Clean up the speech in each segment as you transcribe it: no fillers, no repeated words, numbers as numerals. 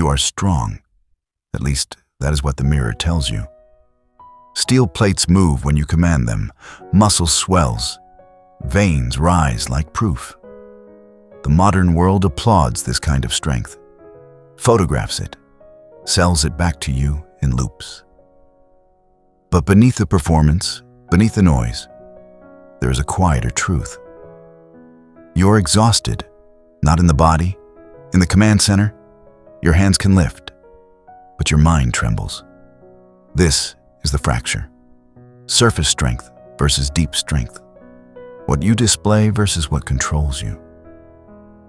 You are strong. At least, that is what the mirror tells you. Steel plates move when you command them. Muscle swells. Veins rise like proof. The modern world applauds this kind of strength, photographs it, sells it back to you in loops. But beneath the performance, beneath the noise, there is a quieter truth. You're exhausted, not in the body, in the command center. Your hands can lift, but your mind trembles. This is the fracture. Surface strength versus deep strength. What you display versus what controls you.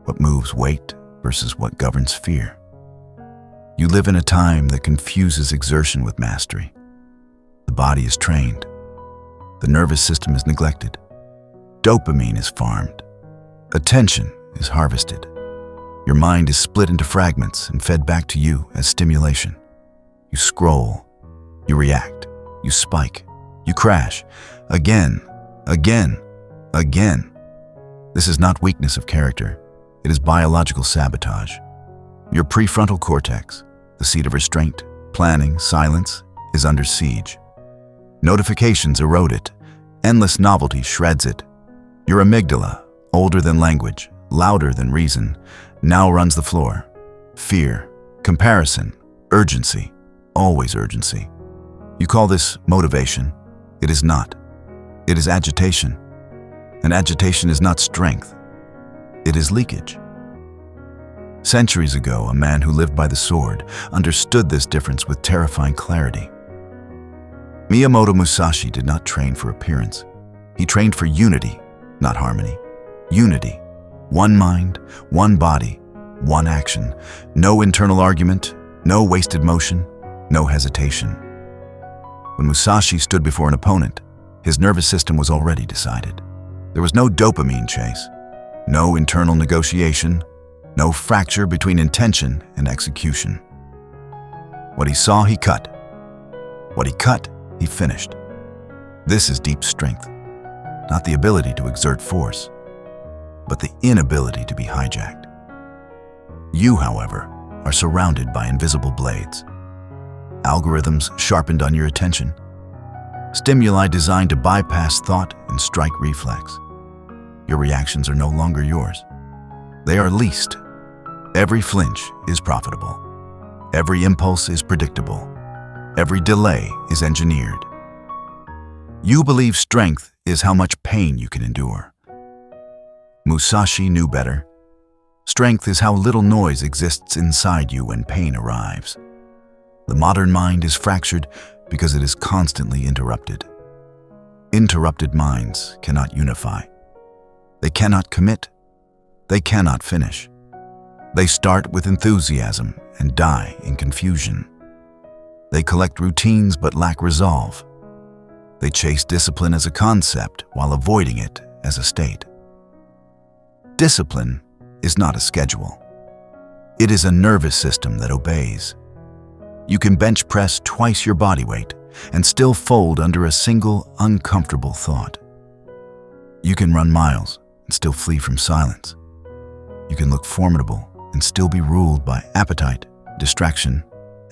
What moves weight versus what governs fear. You live in a time that confuses exertion with mastery. The body is trained. The nervous system is neglected. Dopamine is farmed. Attention is harvested. Your mind is split into fragments and fed back to you as stimulation. You scroll. You react. You spike. You crash. Again. Again. Again. This is not weakness of character. It is biological sabotage. Your prefrontal cortex, the seat of restraint, planning, silence, is under siege. Notifications erode it. Endless novelty shreds it. Your amygdala, older than language, louder than reason, now runs the floor. Fear, comparison, urgency, always urgency. You call this motivation. It is not. It is agitation. And agitation is not strength. It is leakage. Centuries ago, a man who lived by the sword understood this difference with terrifying clarity. Miyamoto Musashi did not train for appearance. He trained for unity, not harmony. Unity. One mind, one body, one action. No internal argument, no wasted motion, no hesitation. When Musashi stood before an opponent, his nervous system was already decided. There was no dopamine chase, no internal negotiation, no fracture between intention and execution. What he saw, he cut. What he cut, he finished. This is deep strength, not the ability to exert force, but the inability to be hijacked. You, however, are surrounded by invisible blades. Algorithms sharpened on your attention. Stimuli designed to bypass thought and strike reflex. Your reactions are no longer yours. They are leased. Every flinch is profitable. Every impulse is predictable. Every delay is engineered. You believe strength is how much pain you can endure. Musashi knew better. Strength is how little noise exists inside you when pain arrives. The modern mind is fractured because it is constantly interrupted. Interrupted minds cannot unify. They cannot commit. They cannot finish. They start with enthusiasm and die in confusion. They collect routines but lack resolve. They chase discipline as a concept while avoiding it as a state. Discipline is not a schedule. It is a nervous system that obeys. You can bench press twice your body weight and still fold under a single uncomfortable thought. You can run miles and still flee from silence. You can look formidable and still be ruled by appetite, distraction,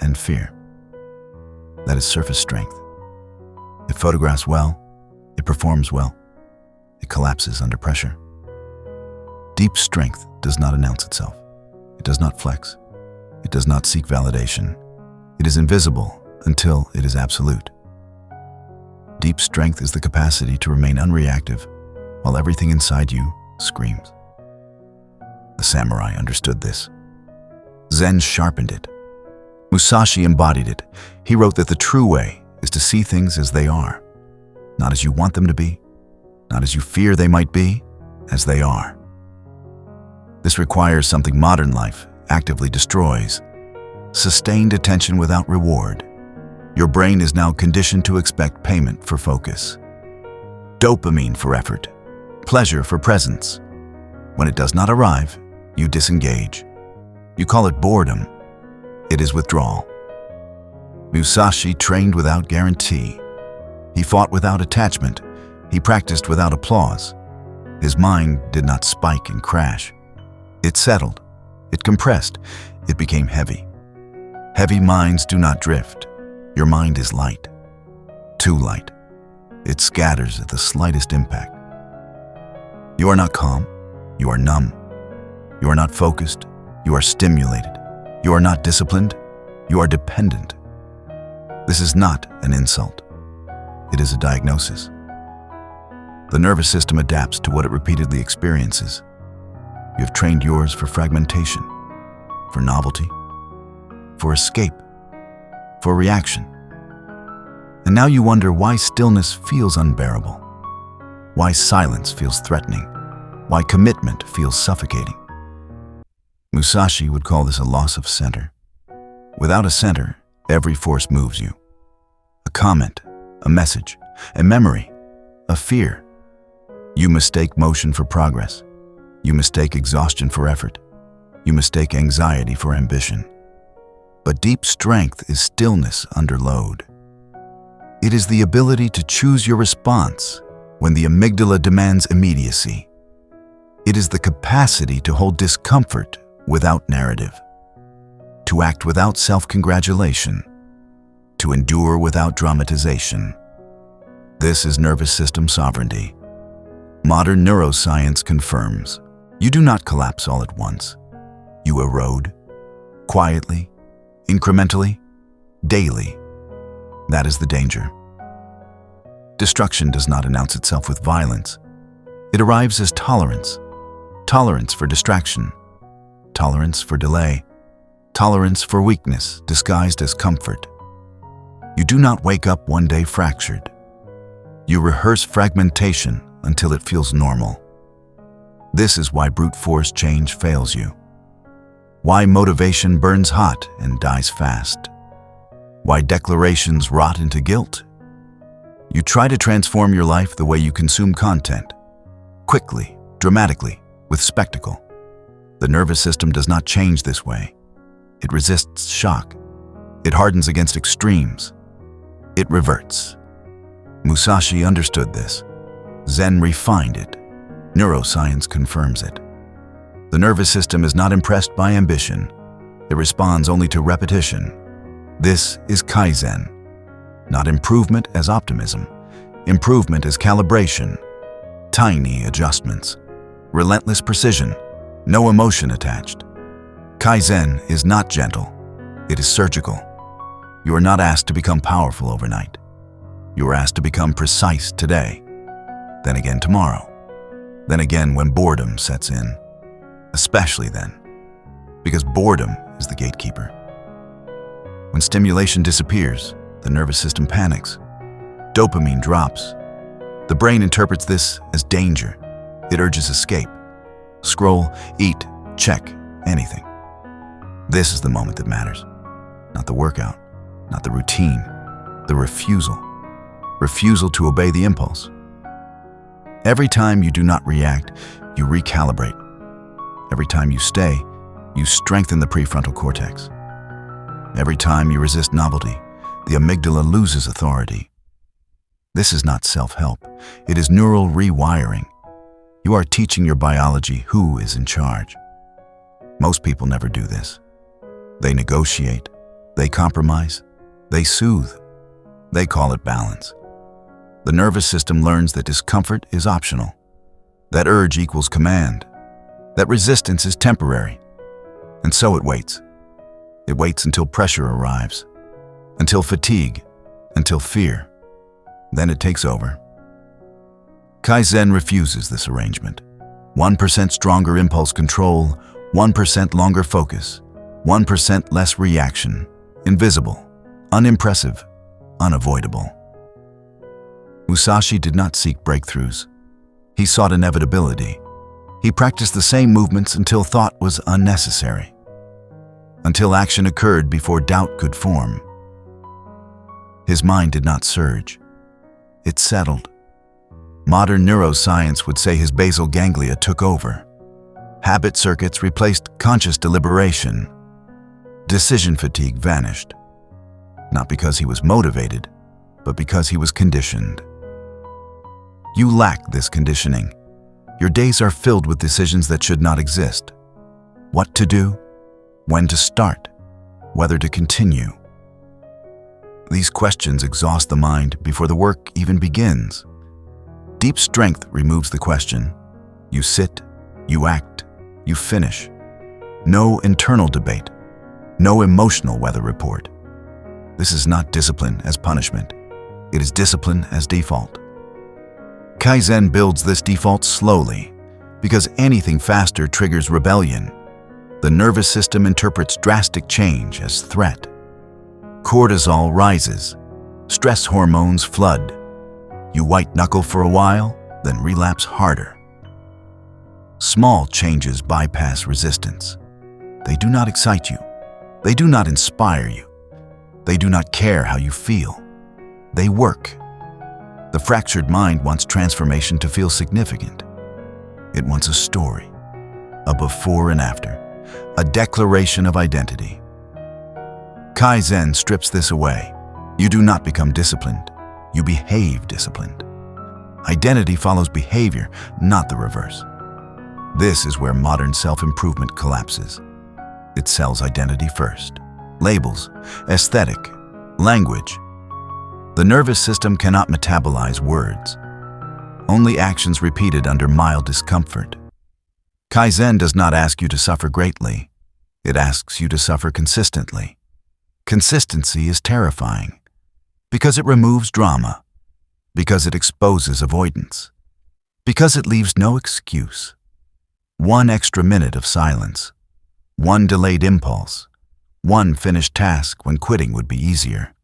and fear. That is surface strength. It photographs well, it performs well, it collapses under pressure. Deep strength does not announce itself. It does not flex. It does not seek validation. It is invisible until it is absolute. Deep strength is the capacity to remain unreactive while everything inside you screams. The samurai understood this. Zen sharpened it. Musashi embodied it. He wrote that the true way is to see things as they are, not as you want them to be, not as you fear they might be, as they are. This requires something modern life actively destroys: sustained attention without reward. Your brain is now conditioned to expect payment for focus. Dopamine for effort, pleasure for presence. When it does not arrive, you disengage. You call it boredom. It is withdrawal. Musashi trained without guarantee. He fought without attachment. He practiced without applause. His mind did not spike and crash. It settled. It compressed. It became heavy. Heavy minds do not drift. Your mind is light. Too light. It scatters at the slightest impact. You are not calm. You are numb. You are not focused. You are stimulated. You are not disciplined. You are dependent. This is not an insult. It is a diagnosis. The nervous system adapts to what it repeatedly experiences. You have trained yours for fragmentation, for novelty, for escape, for reaction. And now you wonder why stillness feels unbearable, why silence feels threatening, why commitment feels suffocating. Musashi would call this a loss of center. Without a center, every force moves you. A comment, a message, a memory, a fear. You mistake motion for progress. You mistake exhaustion for effort. You mistake anxiety for ambition. But deep strength is stillness under load. It is the ability to choose your response when the amygdala demands immediacy. It is the capacity to hold discomfort without narrative, to act without self-congratulation, to endure without dramatization. This is nervous system sovereignty. Modern neuroscience confirms you do not collapse all at once. You erode, quietly, incrementally, daily. That is the danger. Destruction does not announce itself with violence. It arrives as tolerance. Tolerance for distraction. Tolerance for delay. Tolerance for weakness disguised as comfort. You do not wake up one day fractured. You rehearse fragmentation until it feels normal. This is why brute force change fails you. Why motivation burns hot and dies fast. Why declarations rot into guilt. You try to transform your life the way you consume content. Quickly, dramatically, with spectacle. The nervous system does not change this way. It resists shock. It hardens against extremes. It reverts. Musashi understood this. Zen refined it. Neuroscience confirms it. The nervous system is not impressed by ambition. It responds only to repetition. This is Kaizen. Not improvement as optimism. Improvement as calibration. Tiny adjustments. Relentless precision. No emotion attached. Kaizen is not gentle. It is surgical. You are not asked to become powerful overnight. You are asked to become precise today. Then again tomorrow. Then again when boredom sets in. Especially then. Because boredom is the gatekeeper. When stimulation disappears, the nervous system panics. Dopamine drops. The brain interprets this as danger. It urges escape. Scroll, eat, check, anything. This is the moment that matters. Not the workout, not the routine, the refusal. Refusal to obey the impulse. Every time you do not react, you recalibrate. Every time you stay, you strengthen the prefrontal cortex. Every time you resist novelty, the amygdala loses authority. This is not self-help. It is neural rewiring. You are teaching your biology who is in charge. Most people never do this. They negotiate. They compromise. They soothe. They call it balance. The nervous system learns that discomfort is optional, that urge equals command, that resistance is temporary. And so it waits. It waits until pressure arrives, until fatigue, until fear. Then it takes over. Kaizen refuses this arrangement. 1% stronger impulse control, 1% longer focus, 1% less reaction, invisible, unimpressive, unavoidable. Musashi did not seek breakthroughs. He sought inevitability. He practiced the same movements until thought was unnecessary, until action occurred before doubt could form. His mind did not surge. It settled. Modern neuroscience would say his basal ganglia took over. Habit circuits replaced conscious deliberation. Decision fatigue vanished. Not because he was motivated, but because he was conditioned. You lack this conditioning. Your days are filled with decisions that should not exist. What to do, when to start, whether to continue. These questions exhaust the mind before the work even begins. Deep strength removes the question. You sit, you act, you finish. No internal debate, no emotional weather report. This is not discipline as punishment. It is discipline as default. Kaizen builds this default slowly, because anything faster triggers rebellion. The nervous system interprets drastic change as threat. Cortisol rises. Stress hormones flood. You white-knuckle for a while, then relapse harder. Small changes bypass resistance. They do not excite you. They do not inspire you. They do not care how you feel. They work. The fractured mind wants transformation to feel significant. It wants a story, a before and after, a declaration of identity. Kaizen strips this away. You do not become disciplined. You behave disciplined. Identity follows behavior, not the reverse. This is where modern self-improvement collapses. It sells identity first. Labels, aesthetic, language. The nervous system cannot metabolize words. Only actions repeated under mild discomfort. Kaizen does not ask you to suffer greatly. It asks you to suffer consistently. Consistency is terrifying because it removes drama, because it exposes avoidance, because it leaves no excuse. One extra minute of silence, one delayed impulse, one finished task when quitting would be easier.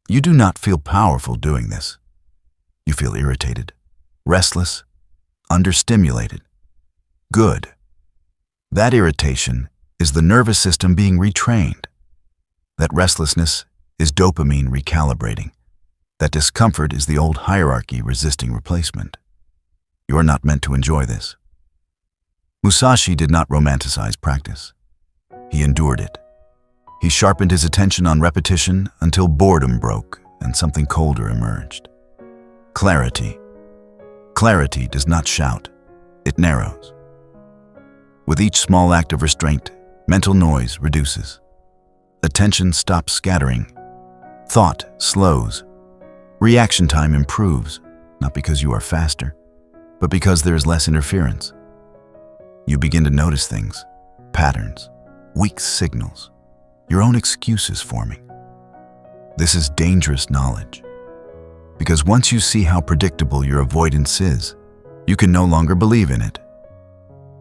You do not feel powerful doing this. You feel irritated, restless, understimulated. Good. That irritation is the nervous system being retrained. That restlessness is dopamine recalibrating. That discomfort is the old hierarchy resisting replacement. You are not meant to enjoy this. Musashi did not romanticize practice. He endured it. He sharpened his attention on repetition until boredom broke and something colder emerged. Clarity. Clarity does not shout. It narrows. With each small act of restraint, mental noise reduces. Attention stops scattering. Thought slows. Reaction time improves, not because you are faster, but because there is less interference. You begin to notice things, patterns, weak signals, your own excuses forming. This is dangerous knowledge, because once you see how predictable your avoidance is, you can no longer believe in it.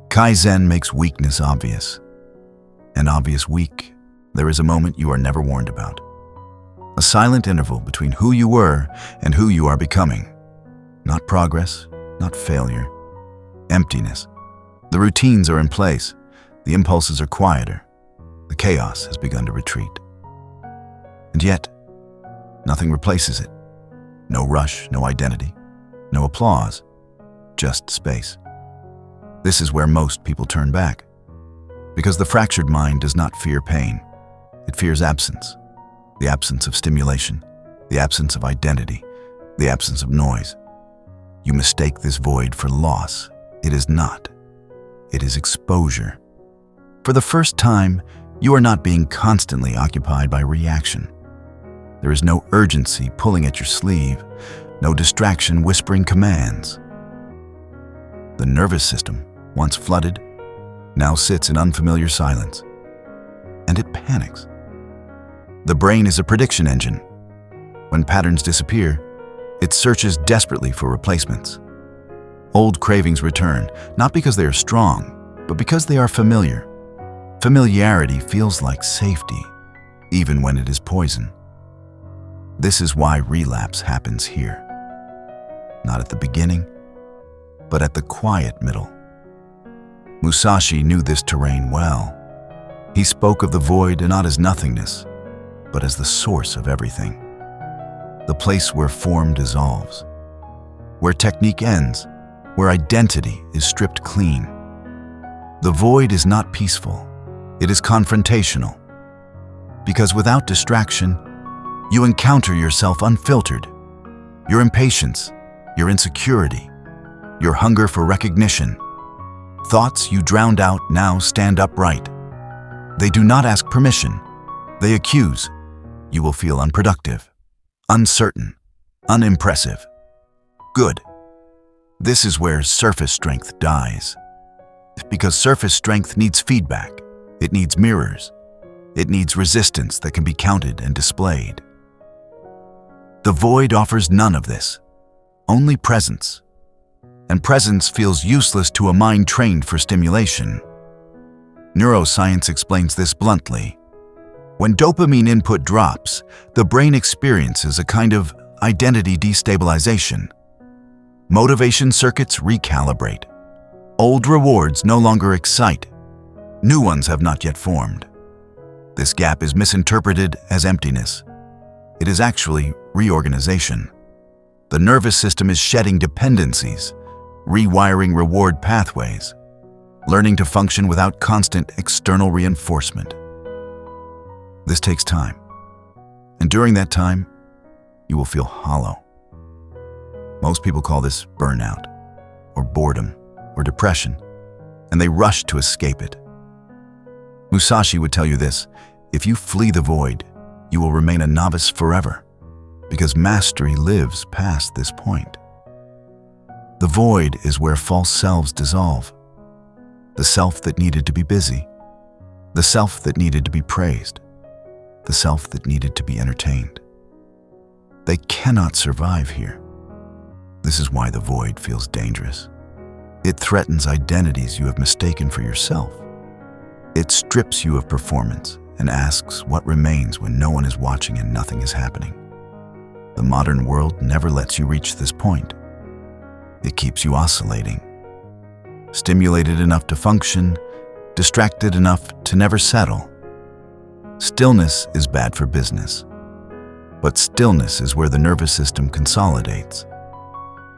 Kaizen makes weakness obvious. An obvious weak, there is a moment you are never warned about. A silent interval between who you were and who you are becoming. Not progress, not failure. Emptiness. The routines are in place. The impulses are quieter. The chaos has begun to retreat. And yet, nothing replaces it. No rush, no identity, no applause, just space. This is where most people turn back. Because the fractured mind does not fear pain. It fears absence. The absence of stimulation, the absence of identity, the absence of noise. You mistake this void for loss. It is not. It is exposure. For the first time, you are not being constantly occupied by reaction. There is no urgency pulling at your sleeve, no distraction whispering commands. The nervous system, once flooded, now sits in unfamiliar silence, and it panics. The brain is a prediction engine. When patterns disappear, it searches desperately for replacements. Old cravings return, not because they are strong, but because they are familiar. Familiarity feels like safety, even when it is poison. This is why relapse happens here. Not at the beginning, but at the quiet middle. Musashi knew this terrain well. He spoke of the void not as nothingness, but as the source of everything. The place where form dissolves, where technique ends, where identity is stripped clean. The void is not peaceful, it is confrontational. Because without distraction, you encounter yourself unfiltered. Your impatience, your insecurity, your hunger for recognition. Thoughts you drowned out now stand upright. They do not ask permission. They accuse. You will feel unproductive, uncertain, unimpressive. Good. This is where surface strength dies. Because surface strength needs feedback. It needs mirrors. It needs resistance that can be counted and displayed. The void offers none of this, only presence. And presence feels useless to a mind trained for stimulation. Neuroscience explains this bluntly. When dopamine input drops, the brain experiences a kind of identity destabilization. Motivation circuits recalibrate. Old rewards no longer excite. New ones have not yet formed. This gap is misinterpreted as emptiness. It is actually reorganization. The nervous system is shedding dependencies, rewiring reward pathways, learning to function without constant external reinforcement. This takes time. And during that time, you will feel hollow. Most people call this burnout, or boredom, or depression, and they rush to escape it. Musashi would tell you this: if you flee the void, you will remain a novice forever, because mastery lives past this point. The void is where false selves dissolve. The self that needed to be busy, the self that needed to be praised, the self that needed to be entertained. They cannot survive here. This is why the void feels dangerous. It threatens identities you have mistaken for yourself. It strips you of performance and asks what remains when no one is watching and nothing is happening. The modern world never lets you reach this point. It keeps you oscillating, stimulated enough to function, distracted enough to never settle. Stillness is bad for business, but stillness is where the nervous system consolidates,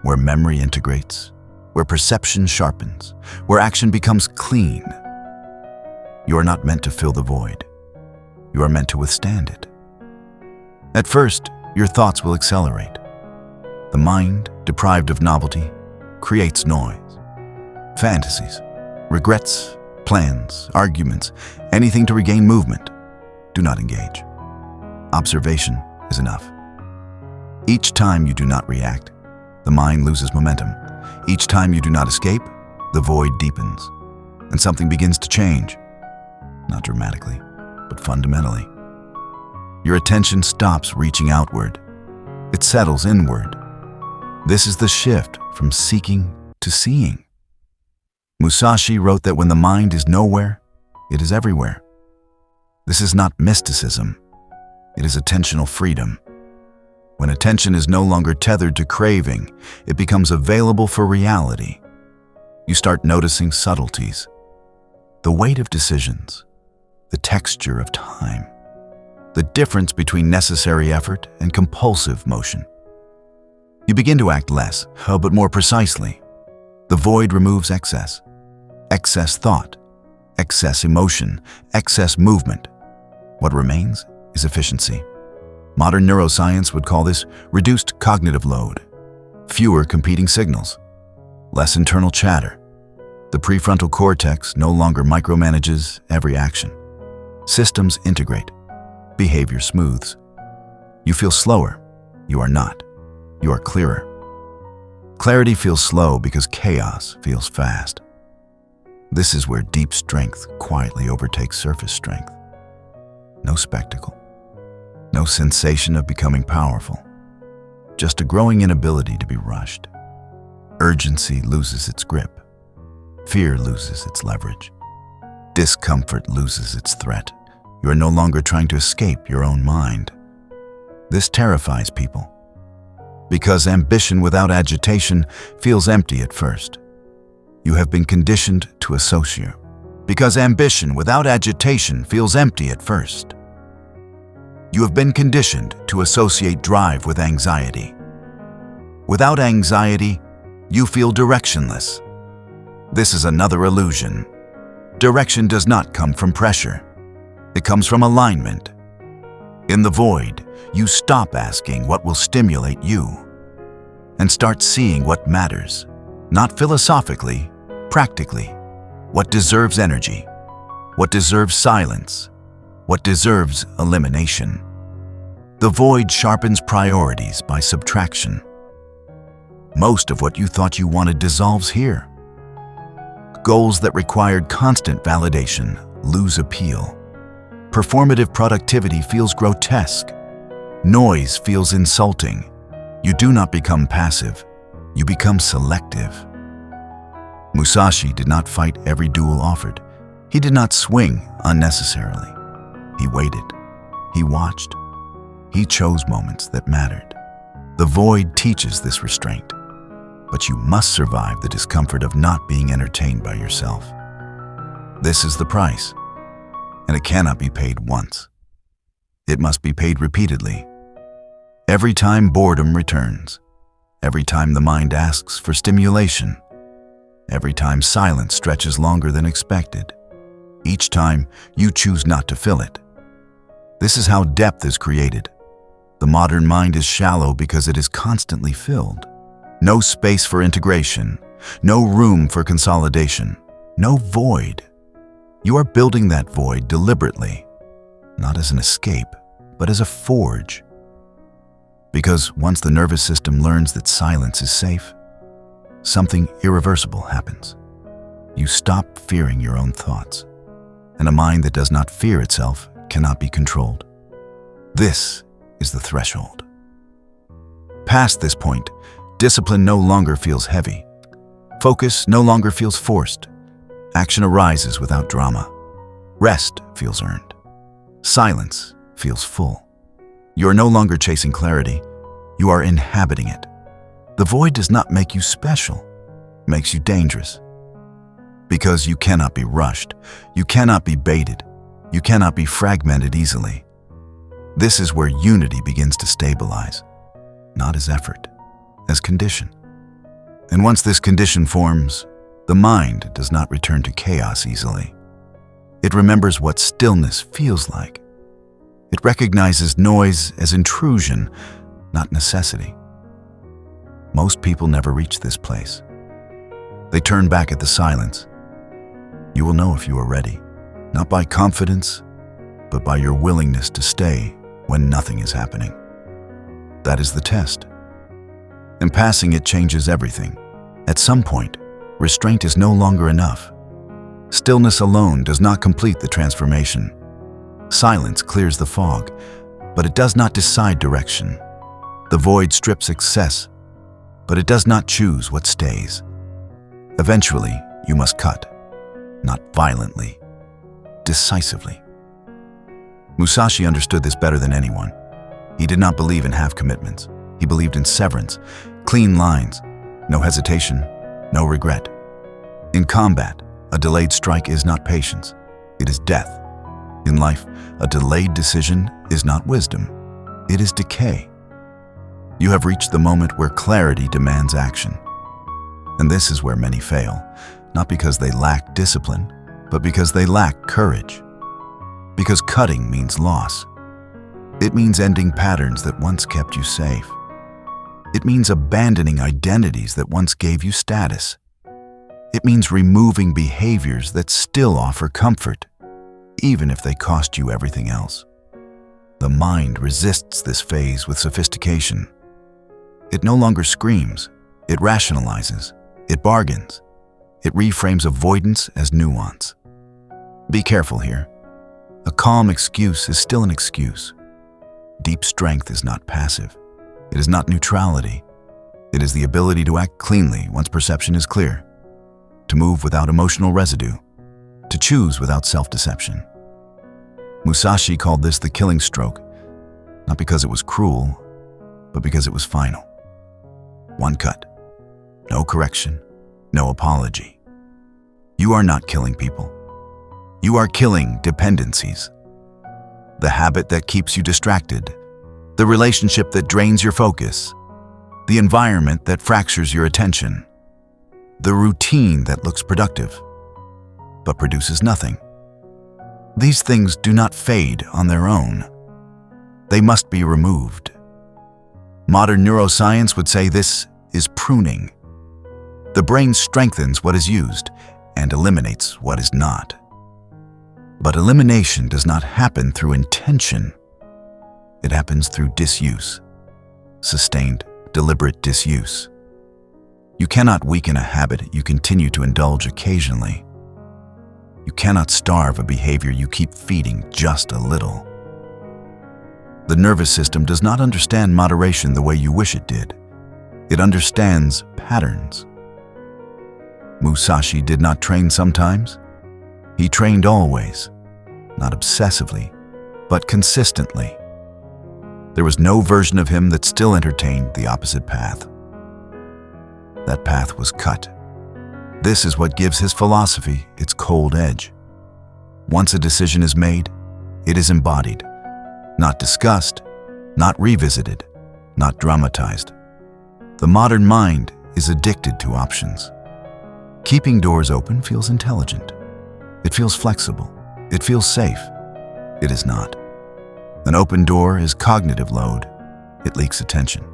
where memory integrates, where perception sharpens, where action becomes clean. You are not meant to fill the void. You are meant to withstand it. At first, your thoughts will accelerate. The mind, deprived of novelty, creates noise. Fantasies, regrets, plans, arguments, anything to regain movement. Do not engage. Observation is enough. Each time you do not react, the mind loses momentum. Each time you do not escape, the void deepens, and something begins to change. Not dramatically, but fundamentally. Your attention stops reaching outward. It settles inward. This is the shift from seeking to seeing. Musashi wrote that when the mind is nowhere, it is everywhere. This is not mysticism. It is attentional freedom. When attention is no longer tethered to craving, it becomes available for reality. You start noticing subtleties, the weight of decisions, the texture of time, the difference between necessary effort and compulsive motion. You begin to act less, but more precisely. The void removes excess thought, excess emotion, excess movement. What remains is efficiency. Modern neuroscience would call this reduced cognitive load, fewer competing signals, less internal chatter. The prefrontal cortex no longer micromanages every action. Systems integrate. Behavior smooths. You feel slower. You are not. You are clearer. Clarity feels slow because chaos feels fast. This is where deep strength quietly overtakes surface strength. No spectacle. No sensation of becoming powerful. Just a growing inability to be rushed. Urgency loses its grip. Fear loses its leverage. Discomfort loses its threat. You are no longer trying to escape your own mind. This terrifies people, because ambition without agitation feels empty at first. You have been conditioned to associate, because ambition without agitation feels empty at first. You have been conditioned to associate drive with anxiety. Without anxiety, you feel directionless. This is another illusion. Direction does not come from pressure. It comes from alignment. In the void, you stop asking what will stimulate you and start seeing what matters, not philosophically, practically, what deserves energy, what deserves silence, what deserves elimination. The void sharpens priorities by subtraction. Most of what you thought you wanted dissolves here. Goals that required constant validation lose appeal. Performative productivity feels grotesque. Noise feels insulting. You do not become passive, you become selective. Musashi did not fight every duel offered. He did not swing unnecessarily. He waited. He watched. He chose moments that mattered. The void teaches this restraint, but you must survive the discomfort of not being entertained by yourself. This is the price, and it cannot be paid once. It must be paid repeatedly. Every time boredom returns, every time the mind asks for stimulation, every time silence stretches longer than expected, each time you choose not to fill it. This is how depth is created. The modern mind is shallow because it is constantly filled. No space for integration, no room for consolidation, no void. You are building that void deliberately, not as an escape, but as a forge. Because once the nervous system learns that silence is safe, something irreversible happens. You stop fearing your own thoughts, and a mind that does not fear itself cannot be controlled. This is the threshold. Past this point, discipline no longer feels heavy. Focus no longer feels forced. Action arises without drama. Rest feels earned. Silence feels full. You are no longer chasing clarity. You are inhabiting it. The void does not make you special. It makes you dangerous. Because you cannot be rushed. You cannot be baited. You cannot be fragmented easily. This is where unity begins to stabilize, not as effort, as condition. And once this condition forms, the mind does not return to chaos easily. It remembers what stillness feels like. It recognizes noise as intrusion, not necessity. Most people never reach this place. They turn back at the silence. You will know if you are ready, not by confidence, but by your willingness to stay when nothing is happening. That is the test. And passing it changes everything. At some point, restraint is no longer enough. Stillness alone does not complete the transformation. Silence clears the fog, but it does not decide direction. The void strips excess, but it does not choose what stays. Eventually, you must cut, not violently, decisively. Musashi understood this better than anyone. He did not believe in half commitments. He believed in severance, clean lines, no hesitation, no regret. In combat, a delayed strike is not patience, it is death. In life, a delayed decision is not wisdom, it is decay. You have reached the moment where clarity demands action. And this is where many fail, not because they lack discipline, but because they lack courage. Because cutting means loss. It means ending patterns that once kept you safe. It means abandoning identities that once gave you status. It means removing behaviors that still offer comfort, even if they cost you everything else. The mind resists this phase with sophistication. It no longer screams, it rationalizes, it bargains, it reframes avoidance as nuance. Be careful here. A calm excuse is still an excuse. Deep strength is not passive. It is not neutrality. It is the ability to act cleanly once perception is clear, to move without emotional residue, to choose without self-deception. Musashi called this the killing stroke, not because it was cruel, but because it was final. One cut, no correction, no apology. You are not killing people. You are killing dependencies. The habit that keeps you distracted, the relationship that drains your focus, the environment that fractures your attention, the routine that looks productive, but produces nothing. These things do not fade on their own. They must be removed. Modern neuroscience would say this is pruning. The brain strengthens what is used and eliminates what is not. But elimination does not happen through intention. It happens through disuse, sustained, deliberate disuse. You cannot weaken a habit you continue to indulge occasionally. You cannot starve a behavior you keep feeding just a little. The nervous system does not understand moderation the way you wish it did. It understands patterns. Musashi did not train sometimes. He trained always, not obsessively, but consistently. There was no version of him that still entertained the opposite path. That path was cut. This is what gives his philosophy its cold edge. Once a decision is made, it is embodied, not discussed, not revisited, not dramatized. The modern mind is addicted to options. Keeping doors open feels intelligent. It feels flexible. It feels safe. It is not. An open door is cognitive load. It leaks attention.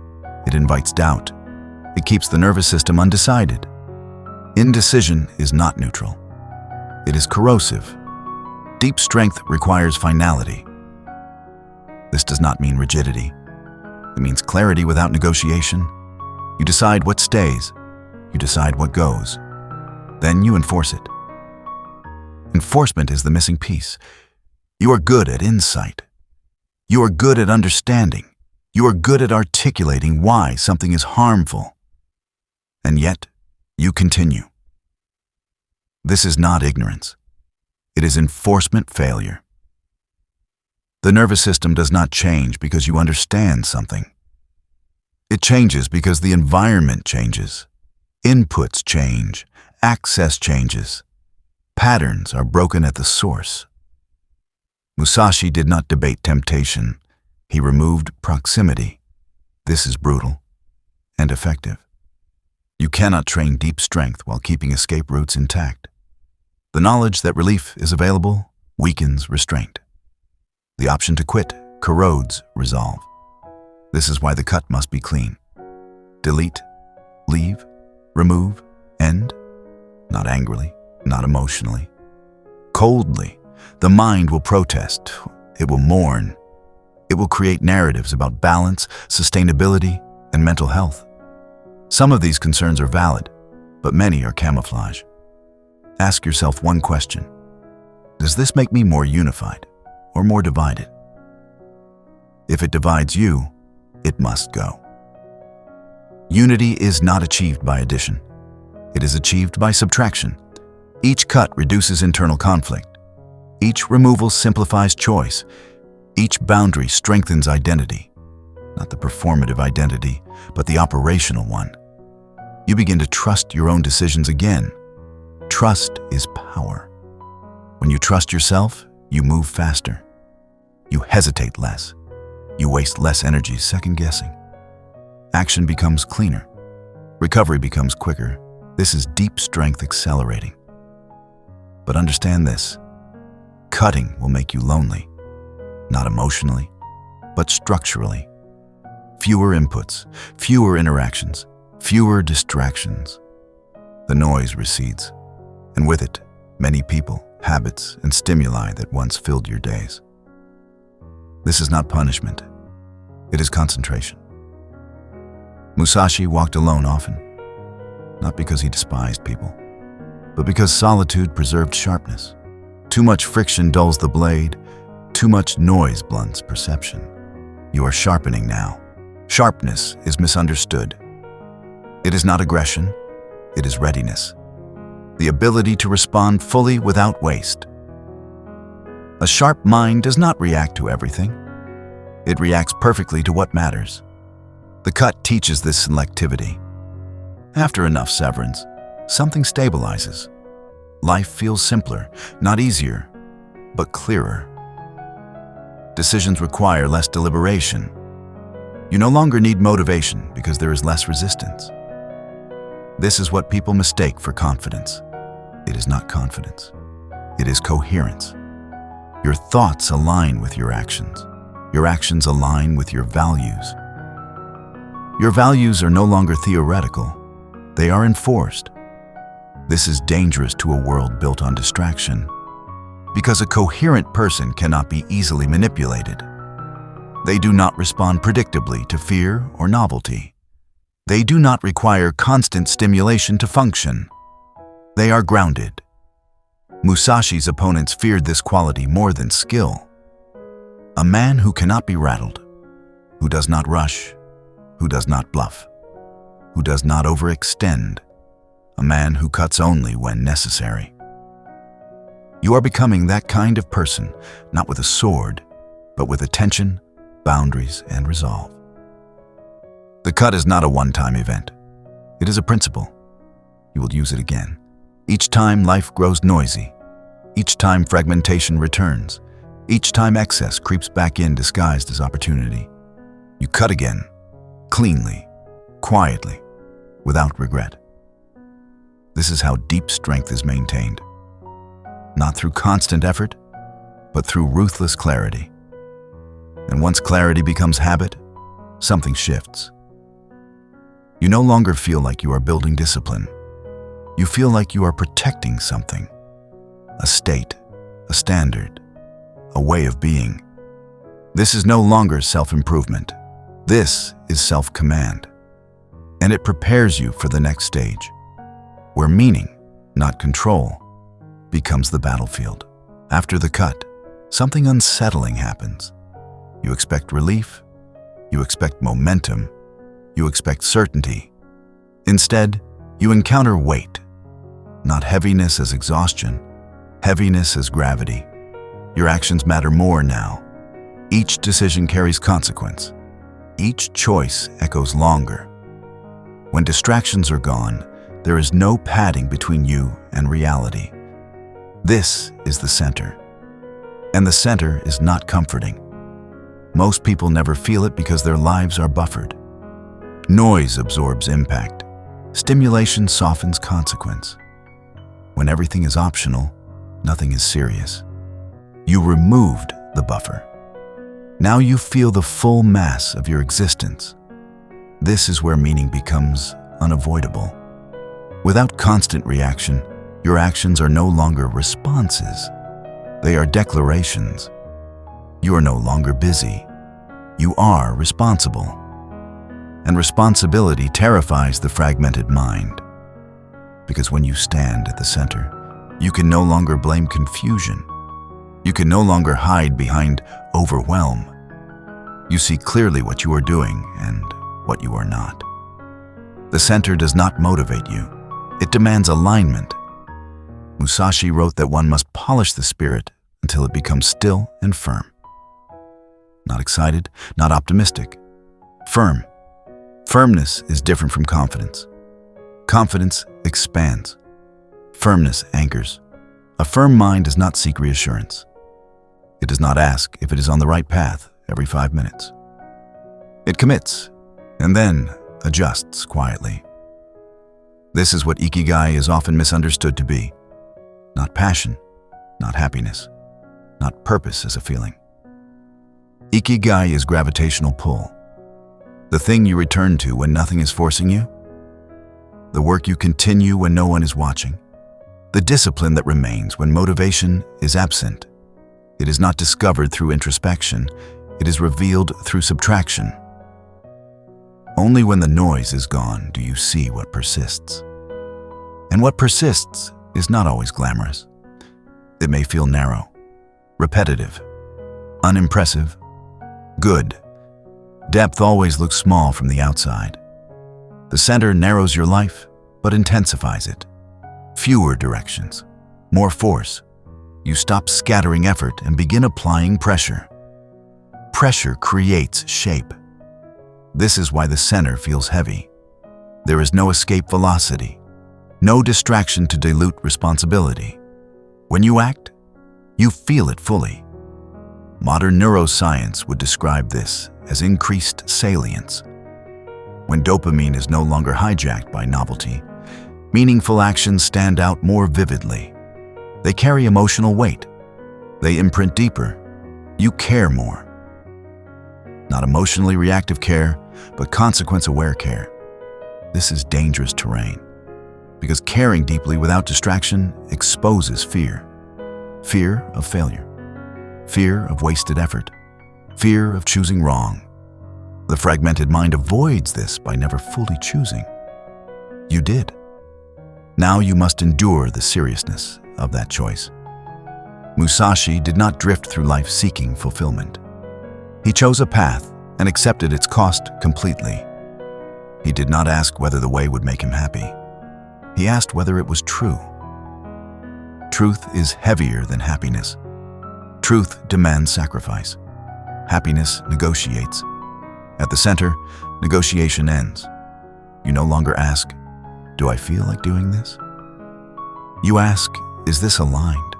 It invites doubt. It keeps the nervous system undecided. Indecision is not neutral. It is corrosive. Deep strength requires finality. This does not mean rigidity. It means clarity without negotiation. You decide what stays. You decide what goes. Then you enforce it. Enforcement is the missing piece. You are good at insight. You are good at understanding. You are good at articulating why something is harmful. And yet, you continue. This is not ignorance. It is enforcement failure. The nervous system does not change because you understand something. It changes because the environment changes. Inputs change. Access changes. Patterns are broken at the source. Musashi did not debate temptation. He removed proximity. This is brutal and effective. You cannot train deep strength while keeping escape routes intact. The knowledge that relief is available weakens restraint. The option to quit corrodes resolve. This is why the cut must be clean. Delete, leave, remove, end. Not angrily, not emotionally. Coldly, the mind will protest. It will mourn. It will create narratives about balance, sustainability, and mental health. Some of these concerns are valid, but many are camouflage. Ask yourself one question. Does this make me more unified or more divided? If it divides you, it must go. Unity is not achieved by addition. It is achieved by subtraction. Each cut reduces internal conflict. Each removal simplifies choice. Each boundary strengthens identity. Not the performative identity, but the operational one. You begin to trust your own decisions again. Trust is power. When you trust yourself, you move faster. You hesitate less. You waste less energy second-guessing. Action becomes cleaner. Recovery becomes quicker. This is deep strength accelerating. But understand this. Cutting will make you lonely. Not emotionally, but structurally. Fewer inputs, fewer interactions, fewer distractions. The noise recedes, and with it, many people, habits, and stimuli that once filled your days. This is not punishment. It is concentration. Musashi walked alone often, not because he despised people, but because solitude preserved sharpness. Too much friction dulls the blade. Too much noise blunts perception. You are sharpening now. Sharpness is misunderstood. It is not aggression. It is readiness. The ability to respond fully without waste. A sharp mind does not react to everything. It reacts perfectly to what matters. The cut teaches this selectivity. After enough severance, something stabilizes. Life feels simpler, not easier, but clearer. Decisions require less deliberation. You no longer need motivation because there is less resistance. This is what people mistake for confidence. It is not confidence. It is coherence. Your thoughts align with your actions. Your actions align with your values. Your values are no longer theoretical. They are enforced. This is dangerous to a world built on distraction. because a coherent person cannot be easily manipulated. They do not respond predictably to fear or novelty. They do not require constant stimulation to function. They are grounded. Musashi's opponents feared this quality more than skill. A man who cannot be rattled, who does not rush, who does not bluff, who does not overextend, a man who cuts only when necessary. You are becoming that kind of person, not with a sword, but with attention, boundaries, and resolve. The cut is not a one-time event. It is a principle. You will use it again. Each time life grows noisy, each time fragmentation returns, each time excess creeps back in disguised as opportunity. You cut again, cleanly, quietly, without regret. This is how deep strength is maintained. Not through constant effort, but through ruthless clarity. And once clarity becomes habit, something shifts. You no longer feel like you are building discipline. You feel like you are protecting something. A state, a standard, a way of being. This is no longer self-improvement. This is self-command. And it prepares you for the next stage, where meaning, not control, becomes the battlefield. After the cut, something unsettling happens. You expect relief, you expect momentum, you expect certainty. Instead, you encounter weight, not heaviness as exhaustion, heaviness as gravity. Your actions matter more now. Each decision carries consequence. Each choice echoes longer. When distractions are gone, there is no padding between you and reality. This is the center. And the center is not comforting. Most people never feel it because their lives are buffered. Noise absorbs impact. Stimulation softens consequence. When everything is optional, nothing is serious. You removed the buffer. Now you feel the full mass of your existence. This is where meaning becomes unavoidable. Without constant reaction, your actions are no longer responses. They are declarations. You are no longer busy. You are responsible. And responsibility terrifies the fragmented mind. Because when you stand at the center, you can no longer blame confusion. You can no longer hide behind overwhelm. You see clearly what you are doing and what you are not. The center does not motivate you. It demands alignment. Musashi wrote that one must polish the spirit until it becomes still and firm. Not excited, not optimistic. Firm. Firmness is different from confidence. Confidence expands. Firmness anchors. A firm mind does not seek reassurance. It does not ask if it is on the right path every 5 minutes. It commits and then adjusts quietly. This is what Ikigai is often misunderstood to be. Not passion, not happiness, not purpose as a feeling. Ikigai is gravitational pull. The thing you return to when nothing is forcing you. The work you continue when no one is watching. The discipline that remains when motivation is absent. It is not discovered through introspection. It is revealed through subtraction. Only when the noise is gone do you see what persists. And what persists is not always glamorous. It may feel narrow, repetitive, unimpressive, good. Depth always looks small from the outside. The center narrows your life, but intensifies it. Fewer directions, more force. You stop scattering effort and begin applying pressure. Pressure creates shape. This is why the center feels heavy. There is no escape velocity, no distraction to dilute responsibility. When you act, you feel it fully. Modern neuroscience would describe this as increased salience. When dopamine is no longer hijacked by novelty, meaningful actions stand out more vividly. They carry emotional weight. They imprint deeper. You care more. Not emotionally reactive care, but consequence-aware care. This is dangerous terrain, because caring deeply without distraction exposes fear. Fear of failure. Fear of wasted effort. Fear of choosing wrong. The fragmented mind avoids this by never fully choosing. You did. Now you must endure the seriousness of that choice. Musashi did not drift through life seeking fulfillment. He chose a path and accepted its cost completely. He did not ask whether the way would make him happy. He asked whether it was true. Truth is heavier than happiness. Truth demands sacrifice. Happiness negotiates. At the center, negotiation ends. You no longer ask, "Do I feel like doing this?" You ask, "Is this aligned?"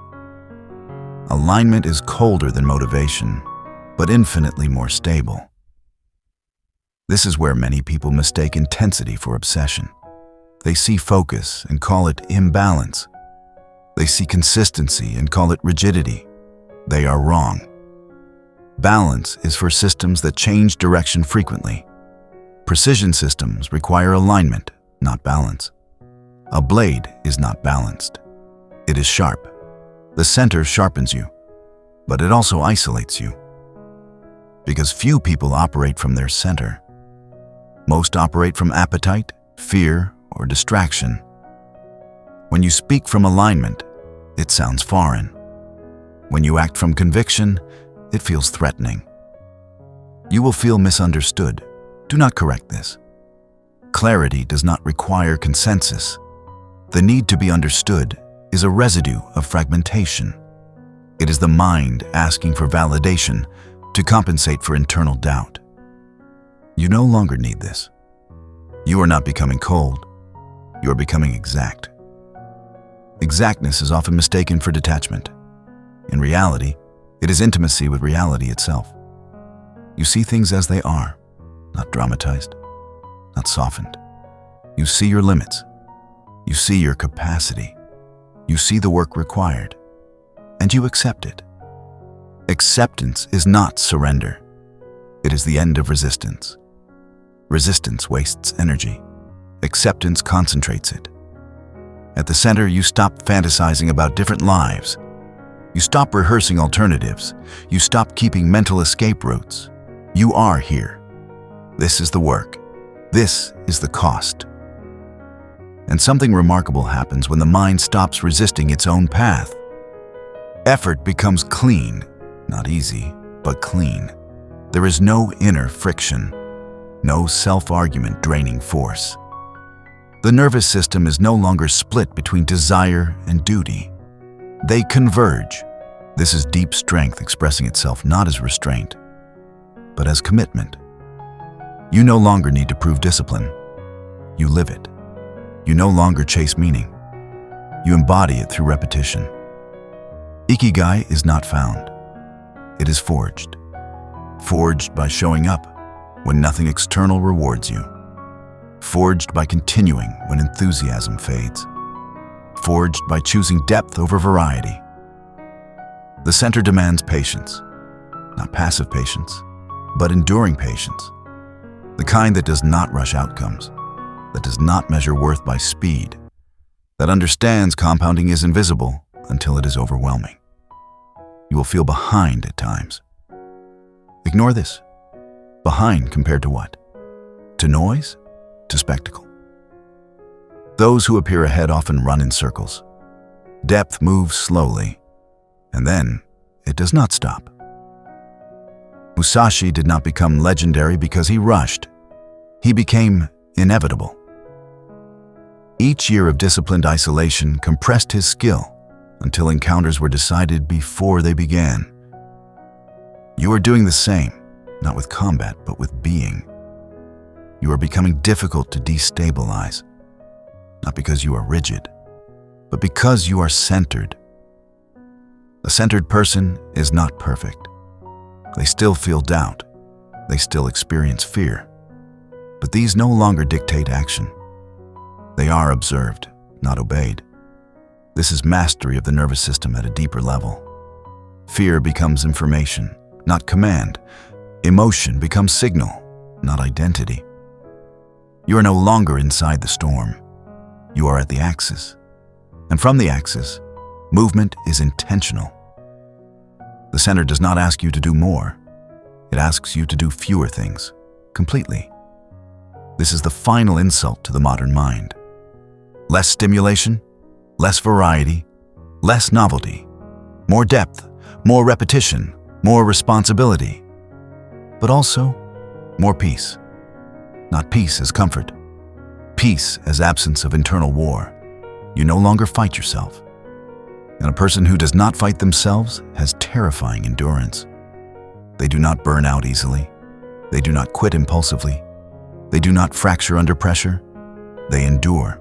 Alignment is colder than motivation, but infinitely more stable. This is where many people mistake intensity for obsession. They see focus and call it imbalance. They see consistency and call it rigidity. They are wrong. Balance is for systems that change direction frequently. Precision systems require alignment, not balance. A blade is not balanced. It is sharp. The center sharpens you, but it also isolates you. Because few people operate from their center. Most operate from appetite, fear, or distraction. When you speak from alignment, it sounds foreign. When you act from conviction, it feels threatening. You will feel misunderstood. Do not correct this. Clarity does not require consensus. The need to be understood is a residue of fragmentation. It is the mind asking for validation to compensate for internal doubt. You no longer need this. You are not becoming cold. You are becoming exact. Exactness is often mistaken for detachment. In reality, it is intimacy with reality itself. You see things as they are, not dramatized, not softened. You see your limits. You see your capacity. You see the work required, and you accept it. Acceptance is not surrender. It is the end of resistance. Resistance wastes energy. Acceptance concentrates it. At the center, you stop fantasizing about different lives. You stop rehearsing alternatives. You stop keeping mental escape routes. You are here. This is the work. This is the cost. And something remarkable happens when the mind stops resisting its own path. Effort becomes clean, not easy, but clean. There is no inner friction, no self-argument draining force. The nervous system is no longer split between desire and duty. They converge. This is deep strength expressing itself not as restraint, but as commitment. You no longer need to prove discipline. You live it. You no longer chase meaning. You embody it through repetition. Ikigai is not found. It is forged. Forged by showing up when nothing external rewards you. Forged by continuing when enthusiasm fades. Forged by choosing depth over variety. The center demands patience, not passive patience, but enduring patience. The kind that does not rush outcomes, that does not measure worth by speed, that understands compounding is invisible until it is overwhelming. You will feel behind at times. Ignore this. Behind compared to what? To noise? To spectacle? Those who appear ahead often run in circles. Depth moves slowly, and then it does not stop. Musashi did not become legendary because he rushed. He became inevitable. Each year of disciplined isolation compressed his skill until encounters were decided before they began. You are doing the same, not with combat, but with being. You are becoming difficult to destabilize, not because you are rigid, but because you are centered. A centered person is not perfect. They still feel doubt. They still experience fear. But these no longer dictate action. They are observed, not obeyed. This is mastery of the nervous system at a deeper level. Fear becomes information, not command. Emotion becomes signal, not identity. You are no longer inside the storm. You are at the axis. And from the axis, movement is intentional. The center does not ask you to do more. It asks you to do fewer things, completely. This is the final insult to the modern mind. Less stimulation, less variety, less novelty, more depth, more repetition, more responsibility, but also more peace. Not peace as comfort, peace as absence of internal war. You no longer fight yourself. And a person who does not fight themselves has terrifying endurance. They do not burn out easily. They do not quit impulsively. They do not fracture under pressure. They endure.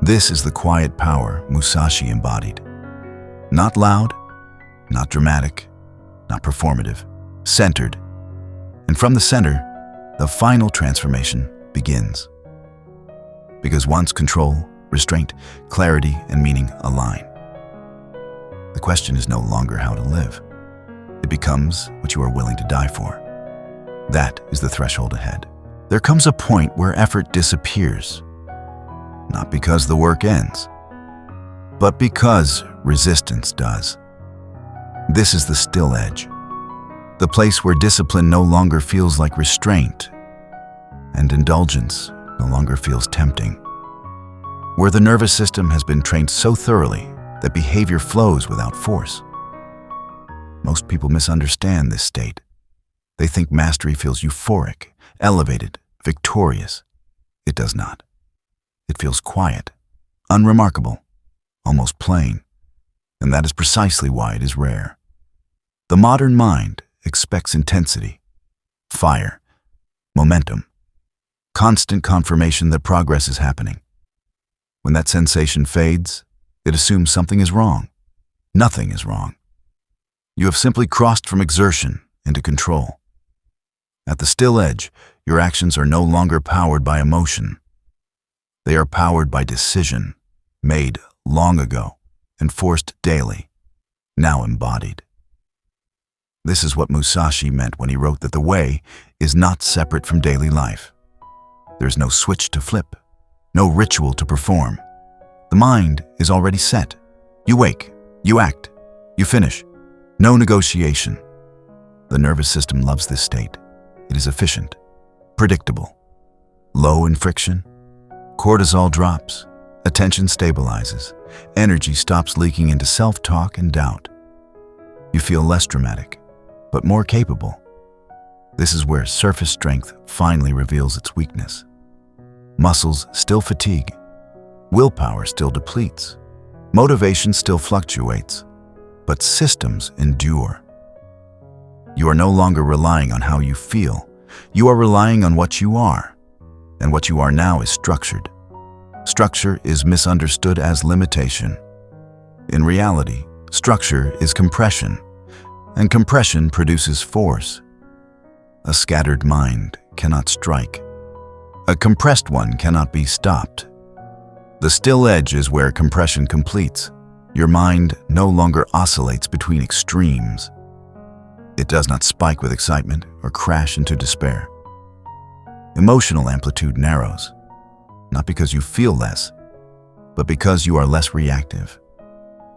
This is the quiet power Musashi embodied. Not loud, not dramatic, not performative, centered. And from the center, the final transformation begins. Because once control, restraint, clarity, and meaning align, the question is no longer how to live. It becomes what you are willing to die for. That is the threshold ahead. There comes a point where effort disappears, not because the work ends, but because resistance does. This is the still edge, the place where discipline no longer feels like restraint and indulgence no longer feels tempting, where the nervous system has been trained so thoroughly that behavior flows without force. Most people misunderstand this state. They think mastery feels euphoric, elevated, victorious. It does not. It feels quiet, unremarkable, almost plain, and that is precisely why it is rare. The modern mind expects intensity, fire, momentum, constant confirmation that progress is happening. When that sensation fades, it assumes something is wrong. Nothing is wrong. You have simply crossed from exertion into control. At the still edge, your actions are no longer powered by emotion. They are powered by decision, made long ago, enforced daily, now embodied. This is what Musashi meant when he wrote that the way is not separate from daily life. There is no switch to flip, no ritual to perform. The mind is already set. You wake, you act, you finish. No negotiation. The nervous system loves this state. It is efficient, predictable, low in friction. Cortisol drops, attention stabilizes, energy stops leaking into self-talk and doubt. You feel less dramatic, but more capable. This is where surface strength finally reveals its weakness. Muscles still fatigue. Willpower still depletes. Motivation still fluctuates. But systems endure. You are no longer relying on how you feel. You are relying on what you are. And what you are now is structured. Structure is misunderstood as limitation. In reality, structure is compression, and compression produces force. A scattered mind cannot strike. A compressed one cannot be stopped. The still edge is where compression completes. Your mind no longer oscillates between extremes. It does not spike with excitement or crash into despair. Emotional amplitude narrows, not because you feel less, but because you are less reactive.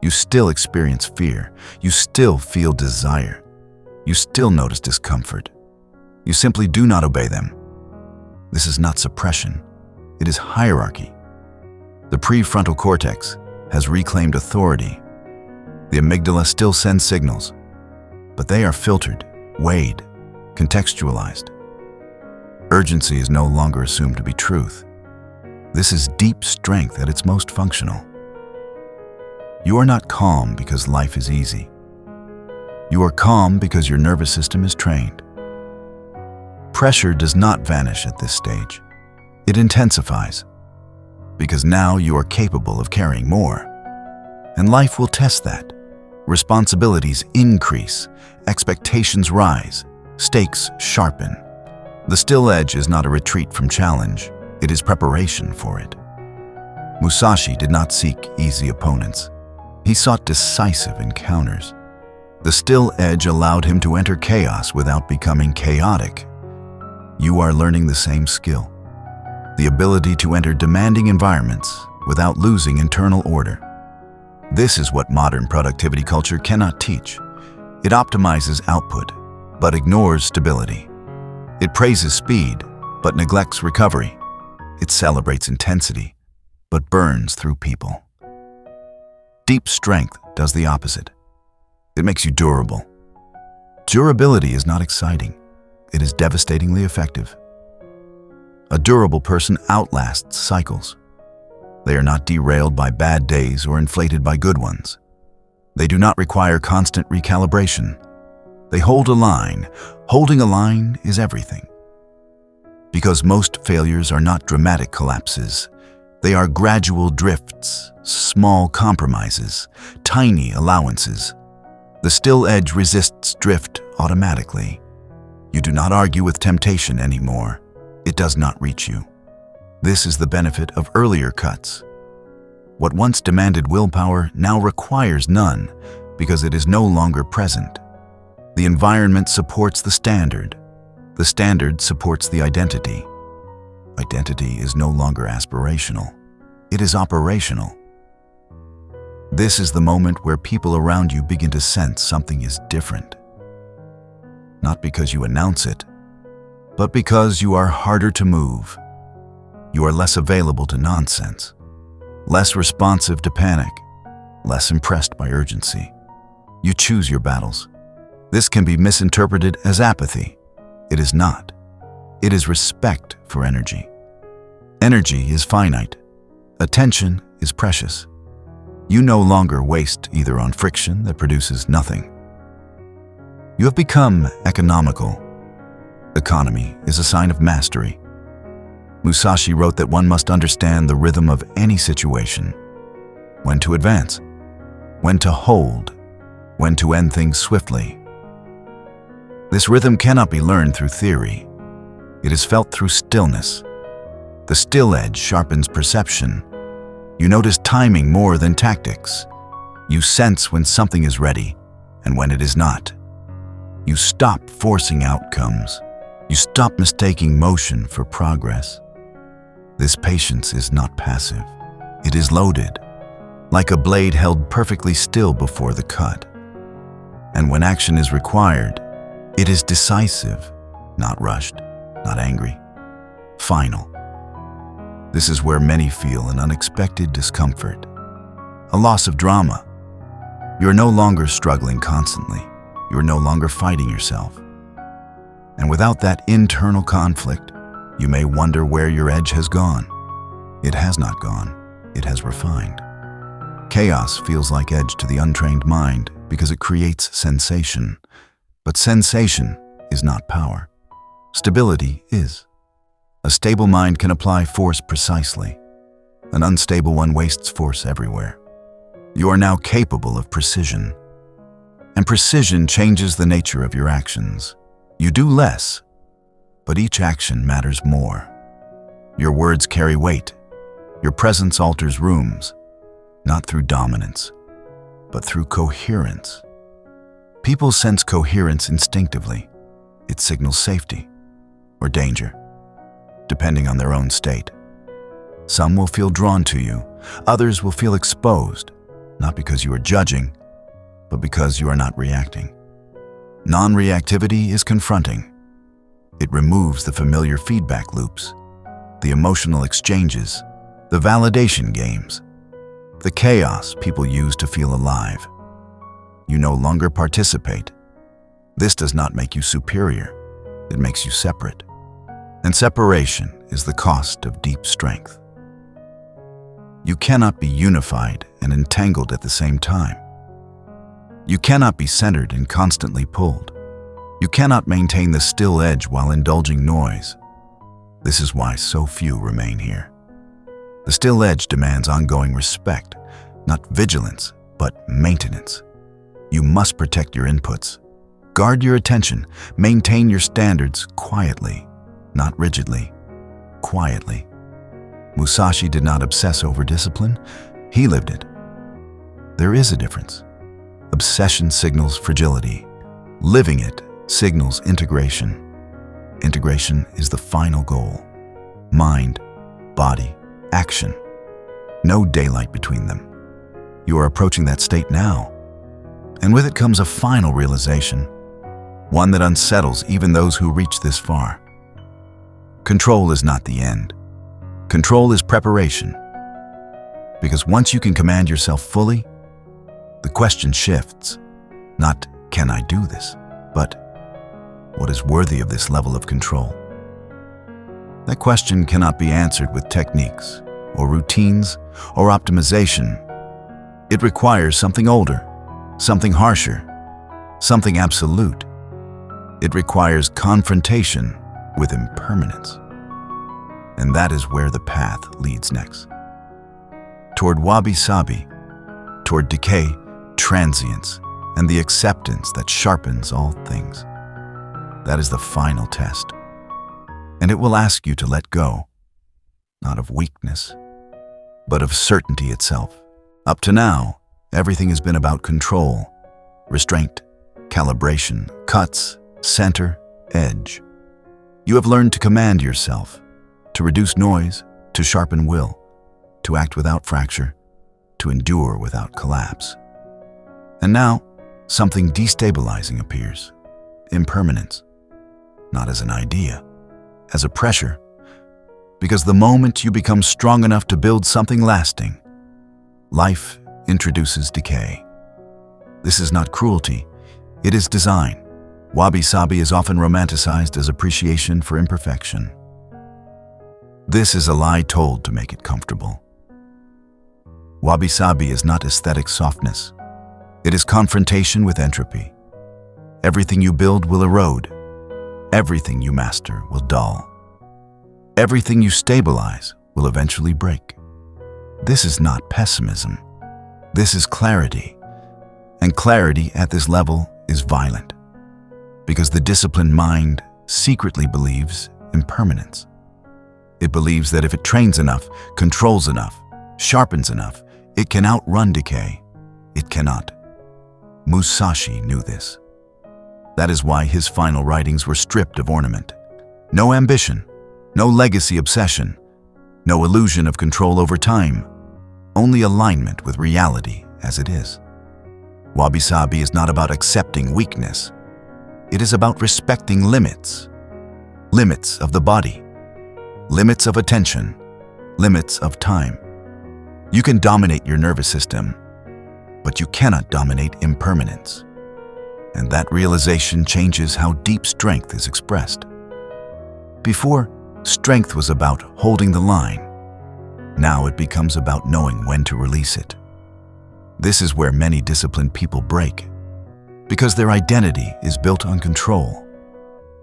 You still experience fear. You still feel desire. You still notice discomfort. You simply do not obey them. This is not suppression. It is hierarchy. The prefrontal cortex has reclaimed authority. The amygdala still sends signals, but they are filtered, weighed, contextualized. Urgency is no longer assumed to be truth. This is deep strength at its most functional. You are not calm because life is easy. You are calm because your nervous system is trained. Pressure does not vanish at this stage. It intensifies, because now you are capable of carrying more. And life will test that. Responsibilities increase, expectations rise, stakes sharpen. The still edge is not a retreat from challenge, it is preparation for it. Musashi did not seek easy opponents. He sought decisive encounters. The still edge allowed him to enter chaos without becoming chaotic. You are learning the same skill. The ability to enter demanding environments without losing internal order. This is what modern productivity culture cannot teach. It optimizes output, but ignores stability. It praises speed, but neglects recovery. It celebrates intensity, but burns through people. Deep strength does the opposite. It makes you durable. Durability is not exciting. It is devastatingly effective. A durable person outlasts cycles. They are not derailed by bad days or inflated by good ones. They do not require constant recalibration. They hold a line. Holding a line is everything. Because most failures are not dramatic collapses. They are gradual drifts, small compromises, tiny allowances. The still edge resists drift automatically. You do not argue with temptation anymore. It does not reach you. This is the benefit of earlier cuts. What once demanded willpower now requires none because it is no longer present. The environment supports the standard. The standard supports the identity. Identity is no longer aspirational. It is operational. This is the moment where people around you begin to sense something is different. Not because you announce it, but because you are harder to move. You are less available to nonsense, less responsive to panic, less impressed by urgency. You choose your battles. This can be misinterpreted as apathy. It is not. It is respect for energy. Energy is finite. Attention is precious. You no longer waste either on friction that produces nothing. You have become economical. Economy is a sign of mastery. Musashi wrote that one must understand the rhythm of any situation. When to advance, when to hold, when to end things swiftly. This rhythm cannot be learned through theory. It is felt through stillness. The still edge sharpens perception. You notice timing more than tactics. You sense when something is ready and when it is not. You stop forcing outcomes. You stop mistaking motion for progress. This patience is not passive. It is loaded, like a blade held perfectly still before the cut. And when action is required, it is decisive, not rushed, not angry, final. This is where many feel an unexpected discomfort, a loss of drama. You are no longer struggling constantly. You are no longer fighting yourself. And without that internal conflict, you may wonder where your edge has gone. It has not gone. It has refined. Chaos feels like edge to the untrained mind because it creates sensation. But sensation is not power. Stability is. A stable mind can apply force precisely. An unstable one wastes force everywhere. You are now capable of precision. And precision changes the nature of your actions. You do less, but each action matters more. Your words carry weight. Your presence alters rooms, not through dominance, but through coherence. People sense coherence instinctively. It signals safety or danger, depending on their own state. Some will feel drawn to you. Others will feel exposed, not because you are judging, but because you are not reacting. Non-reactivity is confronting. It removes the familiar feedback loops, the emotional exchanges, the validation games, the chaos people use to feel alive. You no longer participate. This does not make you superior. It makes you separate. And separation is the cost of deep strength. You cannot be unified and entangled at the same time. You cannot be centered and constantly pulled. You cannot maintain the still edge while indulging noise. This is why so few remain here. The still edge demands ongoing respect, not vigilance, but maintenance. You must protect your inputs. Guard your attention. Maintain your standards quietly, not rigidly, quietly. Musashi did not obsess over discipline. He lived it. There is a difference. Obsession signals fragility. Living it signals integration. Integration is the final goal. Mind, body, action. No daylight between them. You are approaching that state now. And with it comes a final realization, one that unsettles even those who reach this far. Control is not the end. Control is preparation. Because once you can command yourself fully, the question shifts. Not, can I do this? But, what is worthy of this level of control? That question cannot be answered with techniques, or routines, or optimization. It requires something older, something harsher, something absolute. It requires confrontation with impermanence. And that is where the path leads next. Toward Wabi-Sabi, toward decay, transience, and the acceptance that sharpens all things. That is the final test. And it will ask you to let go, not of weakness, but of certainty itself. Up to now, everything has been about control, restraint, calibration, cuts, center, edge. You have learned to command yourself, to reduce noise, to sharpen will, to act without fracture, to endure without collapse. And now, something destabilizing appears. Impermanence. Not as an idea, as a pressure. Because the moment you become strong enough to build something lasting, life introduces decay. This is not cruelty, it is design. Wabi-Sabi is often romanticized as appreciation for imperfection. This is a lie told to make it comfortable. Wabi-Sabi is not aesthetic softness. It is confrontation with entropy. Everything you build will erode. Everything you master will dull. Everything you stabilize will eventually break. This is not pessimism. This is clarity. And clarity at this level is violent. Because the disciplined mind secretly believes impermanence. It believes that if it trains enough, controls enough, sharpens enough, it can outrun decay. It cannot. Musashi knew this. That is why his final writings were stripped of ornament. No ambition, no legacy obsession, no illusion of control over time, only alignment with reality as it is. Wabi-Sabi is not about accepting weakness. It is about respecting limits. Limits of the body, limits of attention, limits of time. You can dominate your nervous system, but you cannot dominate impermanence. And that realization changes how deep strength is expressed. Before, strength was about holding the line. Now it becomes about knowing when to release it. This is where many disciplined people break, because their identity is built on control,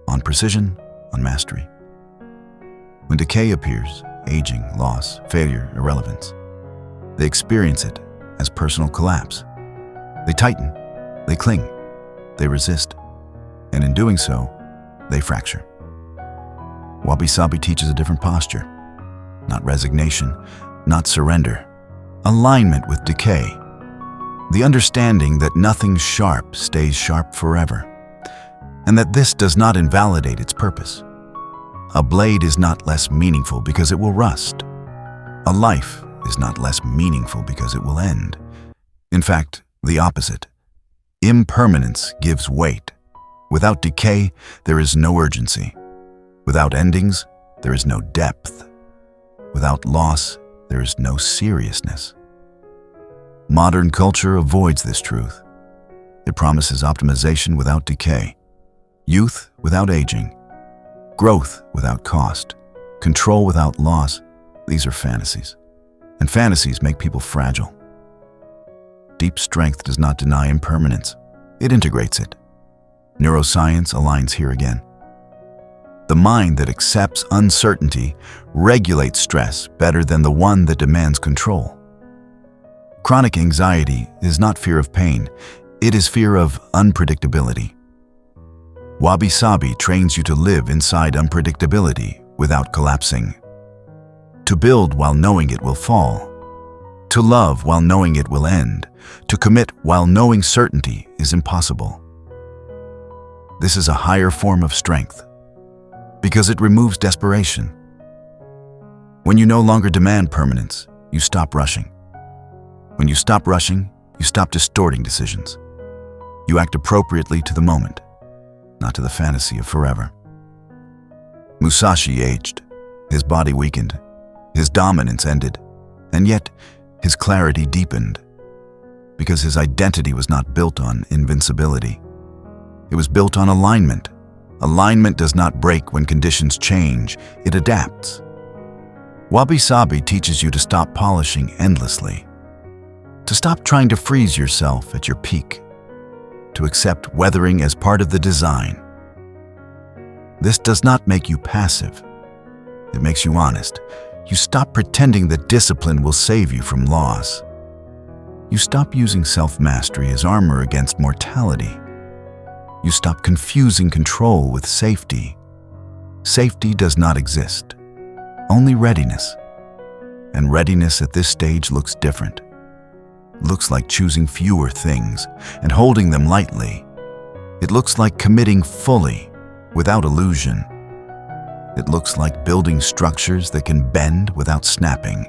on precision, on mastery. When decay appears, aging, loss, failure, irrelevance, they experience it as personal collapse. They tighten, they cling, they resist, and in doing so, they fracture. Wabi-Sabi teaches a different posture, not resignation, not surrender, alignment with decay, the understanding that nothing sharp stays sharp forever, and that this does not invalidate its purpose. A blade is not less meaningful because it will rust. A life is not less meaningful because it will end. In fact, the opposite. Impermanence gives weight. Without decay, there is no urgency. Without endings, there is no depth. Without loss, there is no seriousness. Modern culture avoids this truth. It promises optimization without decay, youth without aging, growth without cost, control without loss. These are fantasies. And fantasies make people fragile. Deep strength does not deny impermanence. It integrates it. Neuroscience aligns here again. The mind that accepts uncertainty regulates stress better than the one that demands control. Chronic anxiety is not fear of pain, it is fear of unpredictability. Wabi-Sabi trains you to live inside unpredictability without collapsing. To build while knowing it will fall. To love while knowing it will end. To commit while knowing certainty is impossible. This is a higher form of strength because it removes desperation. When you no longer demand permanence, you stop rushing. When you stop rushing, you stop distorting decisions. You act appropriately to the moment, not to the fantasy of forever. Musashi aged, his body weakened, his dominance ended, and yet his clarity deepened, because his identity was not built on invincibility. It was built on alignment. Alignment does not break when conditions change, it adapts. Wabi-Sabi teaches you to stop polishing endlessly, to stop trying to freeze yourself at your peak, to accept weathering as part of the design. This does not make you passive. It makes you honest. You stop pretending that discipline will save you from loss. You stop using self-mastery as armor against mortality. You stop confusing control with safety. Safety does not exist, only readiness. And readiness at this stage looks different. It looks like choosing fewer things and holding them lightly. It looks like committing fully, without illusion. It looks like building structures that can bend without snapping.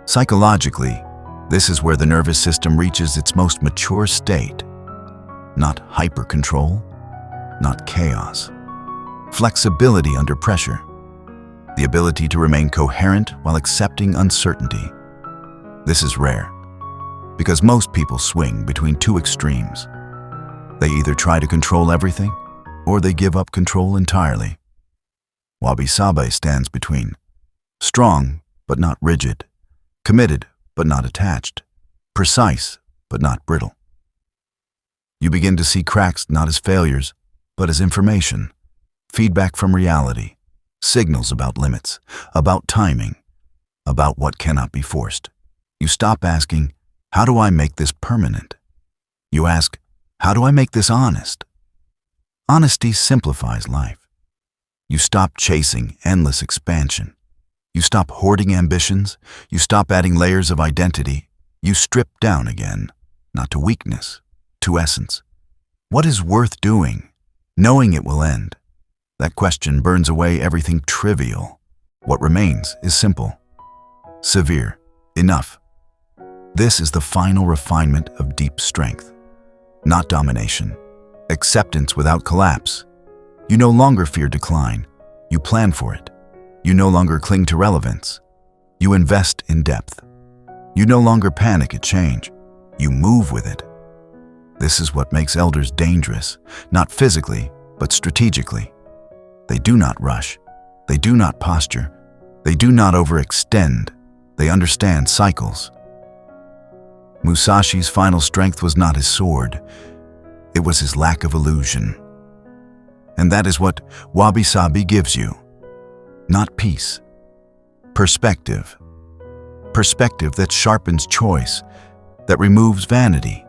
Psychologically, this is where the nervous system reaches its most mature state. Not hyper-control, not chaos. Flexibility under pressure. The ability to remain coherent while accepting uncertainty. This is rare, because most people swing between two extremes. They either try to control everything, or they give up control entirely. Wabi-Sabi stands between. Strong, but not rigid. Committed, but not attached. Precise, but not brittle. You begin to see cracks not as failures, but as information. Feedback from reality. Signals about limits, about timing, about what cannot be forced. You stop asking, how do I make this permanent? You ask, how do I make this honest? Honesty simplifies life. You stop chasing endless expansion. You stop hoarding ambitions. You stop adding layers of identity. You strip down again, not to weakness, to essence. What is worth doing, knowing it will end? That question burns away everything trivial. What remains is simple, severe, enough. This is the final refinement of deep strength, not domination. Acceptance without collapse. You no longer fear decline. You plan for it. You no longer cling to relevance. You invest in depth. You no longer panic at change. You move with it. This is what makes elders dangerous, not physically, but strategically. They do not rush. They do not posture. They do not overextend. They understand cycles. Musashi's final strength was not his sword. It was his lack of illusion. And that is what Wabi-Sabi gives you. Not peace. Perspective. Perspective that sharpens choice, that removes vanity,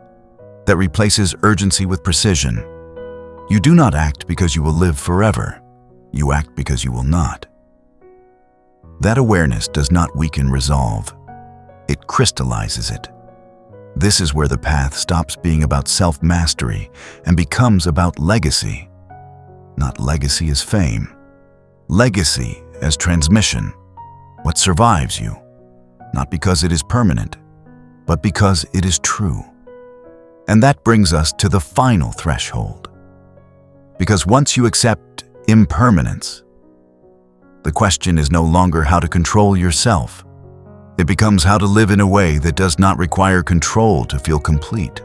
that replaces urgency with precision. You do not act because you will live forever. You act because you will not. That awareness does not weaken resolve. It crystallizes it. This is where the path stops being about self-mastery and becomes about legacy. Not legacy as fame. Legacy as transmission. What survives you, not because it is permanent, but because it is true. And that brings us to the final threshold. Because once you accept impermanence, the question is no longer how to control yourself. It becomes how to live in a way that does not require control to feel complete.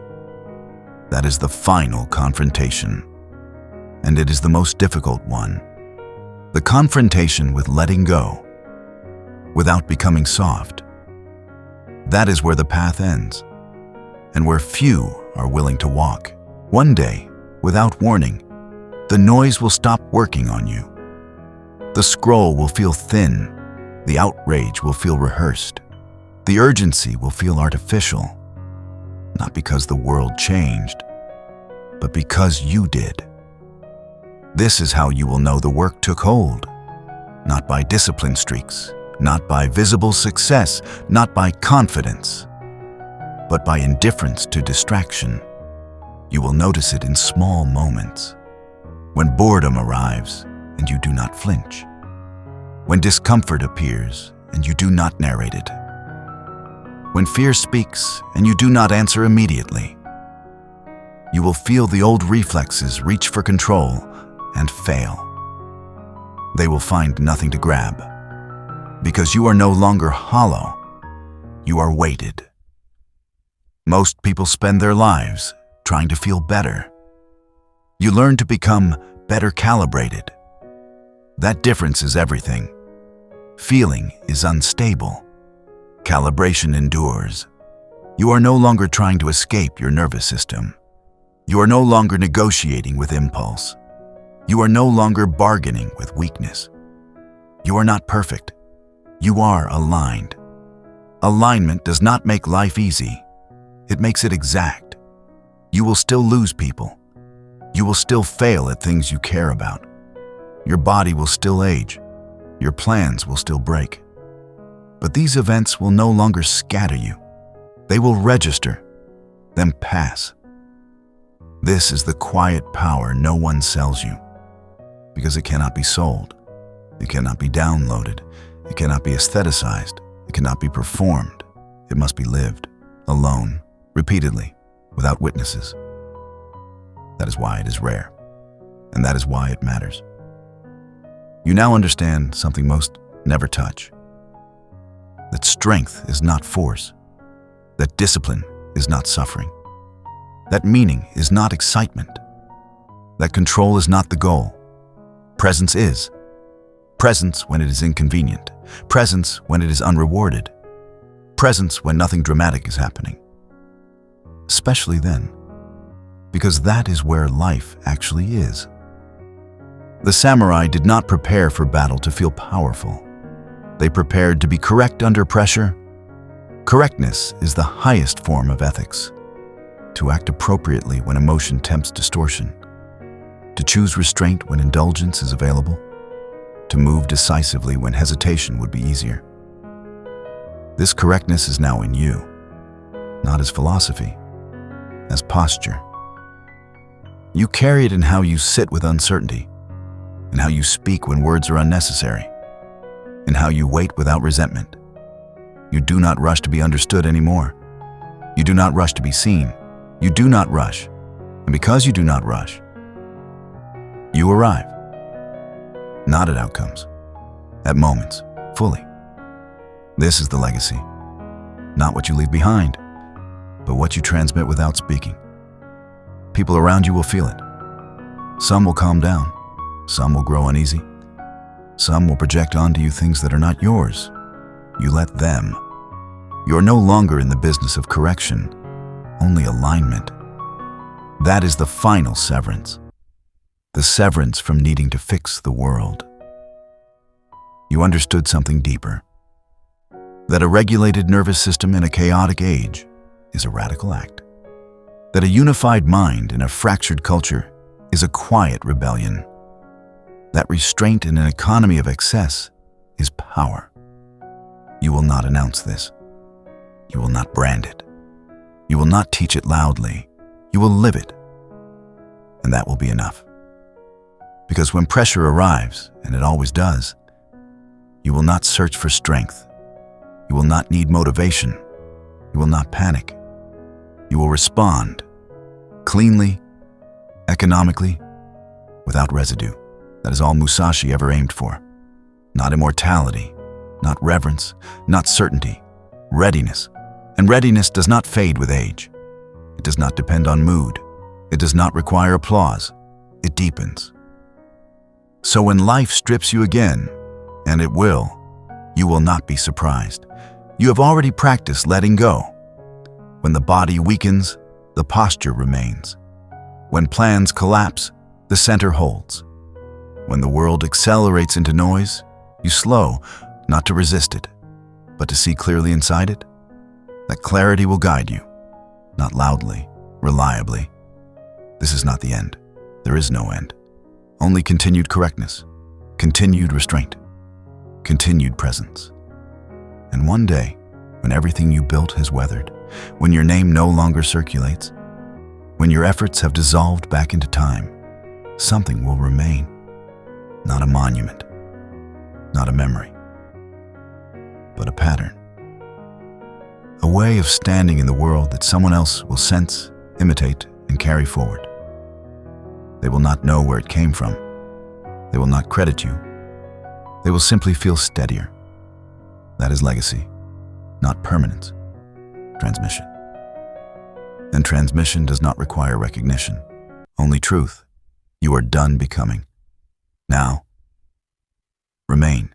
That is the final confrontation. And it is the most difficult one. The confrontation with letting go, without becoming soft. That is where the path ends, and where few are willing to walk. One day, without warning, the noise will stop working on you. The scroll will feel thin. The outrage will feel rehearsed. The urgency will feel artificial. Not because the world changed, but because you did. This is how you will know the work took hold. Not by discipline streaks, not by visible success, not by confidence, but by indifference to distraction. You will notice it in small moments. When boredom arrives and you do not flinch. When discomfort appears and you do not narrate it. When fear speaks and you do not answer immediately. You will feel the old reflexes reach for control and fail. They will find nothing to grab, because you are no longer hollow, you are weighted. Most people spend their lives trying to feel better. You learn to become better calibrated. That difference is everything. Feeling is unstable. Calibration endures. You are no longer trying to escape your nervous system. You are no longer negotiating with impulse. You are no longer bargaining with weakness. You are not perfect. You are aligned. Alignment does not make life easy. It makes it exact. You will still lose people. You will still fail at things you care about. Your body will still age. Your plans will still break. But these events will no longer scatter you. They will register, then pass. This is the quiet power no one sells you, because it cannot be sold. It cannot be downloaded. It cannot be aestheticized. It cannot be performed. It must be lived, alone, repeatedly, without witnesses. That is why it is rare, and that is why it matters. You now understand something most never touch. That strength is not force. That discipline is not suffering. That meaning is not excitement. That control is not the goal. Presence is. Presence when it is inconvenient. Presence when it is unrewarded. Presence when nothing dramatic is happening. Especially then, because that is where life actually is. The samurai did not prepare for battle to feel powerful. They prepared to be correct under pressure. Correctness is the highest form of ethics. To act appropriately when emotion tempts distortion. To choose restraint when indulgence is available. To move decisively when hesitation would be easier. This correctness is now in you, not as philosophy, as posture. You carry it in how you sit with uncertainty, in how you speak when words are unnecessary, in how you wait without resentment. You do not rush to be understood anymore. You do not rush to be seen. You do not rush. And because you do not rush, you arrive. Not at outcomes, at moments, fully. This is the legacy. Not what you leave behind, but what you transmit without speaking. People around you will feel it. Some will calm down. Some will grow uneasy. Some will project onto you things that are not yours. You let them. You're no longer in the business of correction, only alignment. That is the final severance. The severance from needing to fix the world. You understood something deeper. That a regulated nervous system in a chaotic age is a radical act. That a unified mind in a fractured culture is a quiet rebellion. That restraint in an economy of excess is power. You will not announce this. You will not brand it. You will not teach it loudly. You will live it. And that will be enough. Because when pressure arrives, and it always does, you will not search for strength. You will not need motivation. You will not panic. You will respond cleanly, economically, without residue. That is all Musashi ever aimed for. Not immortality, not reverence, not certainty, readiness. And readiness does not fade with age. It does not depend on mood. It does not require applause. It deepens. So when life strips you again, and it will, you will not be surprised. You have already practiced letting go. When the body weakens, the posture remains. When plans collapse, the center holds. When the world accelerates into noise, you slow, not to resist it, but to see clearly inside it. That clarity will guide you, not loudly, reliably. This is not the end. There is no end. Only continued correctness, continued restraint, continued presence. And one day, when everything you built has weathered, when your name no longer circulates, when your efforts have dissolved back into time, something will remain. Not a monument, not a memory, but a pattern. A way of standing in the world that someone else will sense, imitate, and carry forward. They will not know where it came from. They will not credit you. They will simply feel steadier. That is legacy, not permanence. Transmission. And transmission does not require recognition, only truth. You are done becoming. Now, remain.